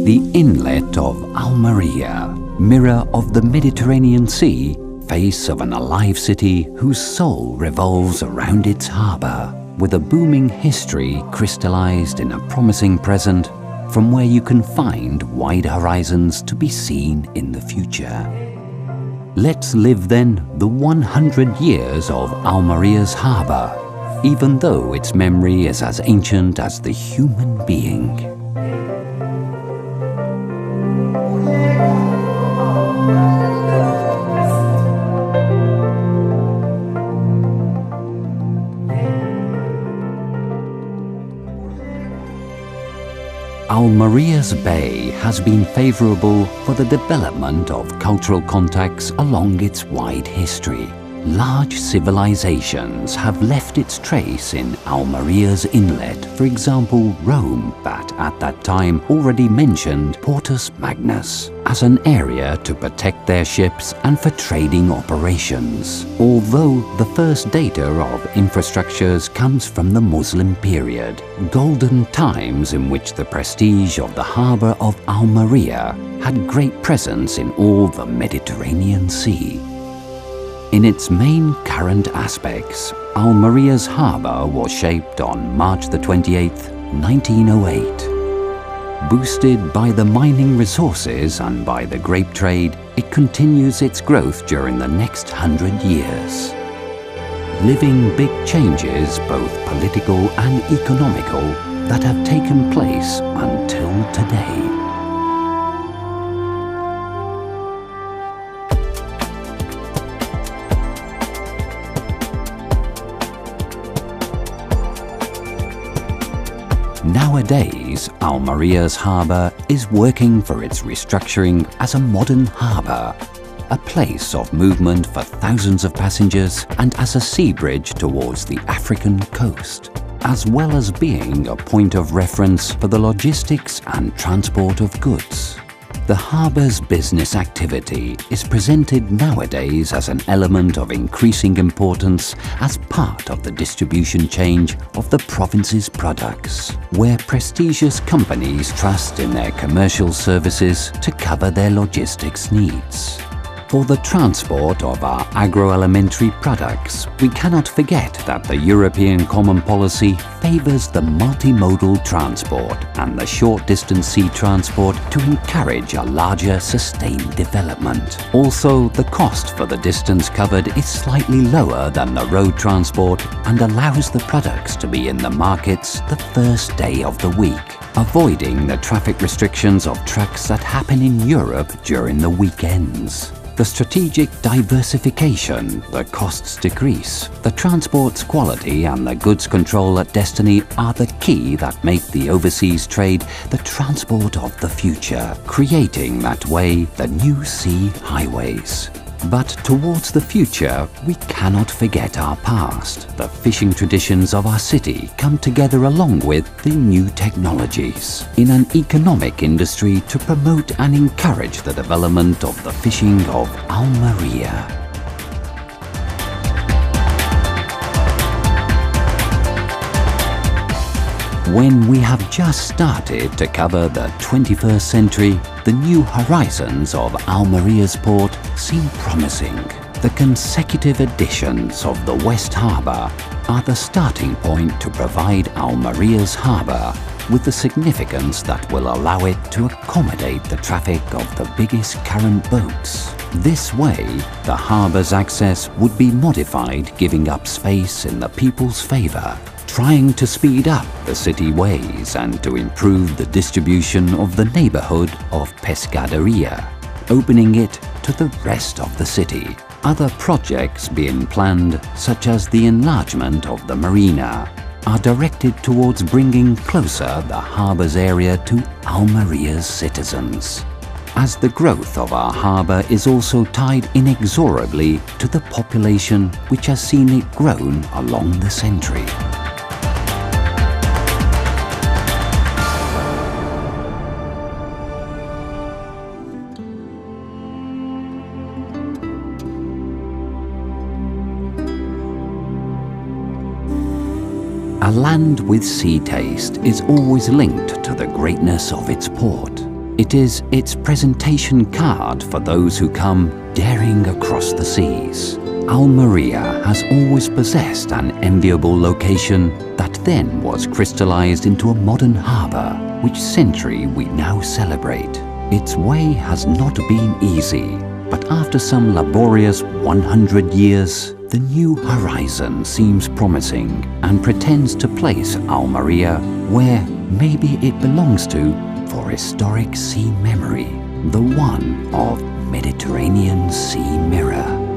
The inlet of Almería, mirror of the Mediterranean Sea, face of an alive city whose soul revolves around its harbour, with a booming history crystallized in a promising present from where you can find wide horizons to be seen in the future. Let's live then the 100 years of Almeria's harbour, even though its memory is as ancient as the human being. Almeria's bay has been favourable for the development of cultural contacts along its wide history. Large civilizations have left its trace in Almeria's inlet, for example Rome, that at that time already mentioned Portus Magnus, as an area to protect their ships and for trading operations, although the first data of infrastructures comes from the Muslim period, golden times in which the prestige of the harbour of Almería had great presence in all the Mediterranean Sea. In its main current aspects, Almeria's harbour was shaped on March the 28th, 1908. Boosted by the mining resources and by the grape trade, it continues its growth during the next 100 years. Living big changes, both political and economical, that have taken place until today. Nowadays, Almeria's harbour is working for its restructuring as a modern harbour, a place of movement for thousands of passengers and as a sea bridge towards the African coast, as well as being a point of reference for the logistics and transport of goods. The harbour's business activity is presented nowadays as an element of increasing importance as part of the distribution chain of the province's products, where prestigious companies trust in their commercial services to cover their logistics needs. For the transport of our agroalimentary products, we cannot forget that the European Common Policy favours the multimodal transport and the short-distance sea transport to encourage a larger sustained development. Also, the cost for the distance covered is slightly lower than the road transport and allows the products to be in the markets the first day of the week, avoiding the traffic restrictions of trucks that happen in Europe during the weekends. The strategic diversification, the costs decrease, the transport's quality and the goods control at destiny are the key that make the overseas trade the transport of the future, creating that way the new sea highways. But towards the future, we cannot forget our past. The fishing traditions of our city come together along with the new technologies in an economic industry to promote and encourage the development of the fishing of Almería. When we have just started to cover the 21st century, the new horizons of Almeria's port seem promising. The consecutive additions of the West Harbour are the starting point to provide Almeria's harbour with the significance that will allow it to accommodate the traffic of the biggest current boats. This way, the harbour's access would be modified, giving up space in the people's favour, trying to speed up the city ways and to improve the distribution of the neighbourhood of Pescadería, opening it to the rest of the city. Other projects being planned, such as the enlargement of the marina, are directed towards bringing closer the harbour's area to Almeria's citizens, as the growth of our harbour is also tied inexorably to the population which has seen it grown along the century. A land with sea taste is always linked to the greatness of its port. It is its presentation card for those who come daring across the seas. Almería has always possessed an enviable location that then was crystallized into a modern harbour, which century we now celebrate. Its way has not been easy, but after some laborious 100 years, the new horizon seems promising and pretends to place Almería where maybe it belongs to for historic sea memory, the one of Mediterranean Sea Mirror.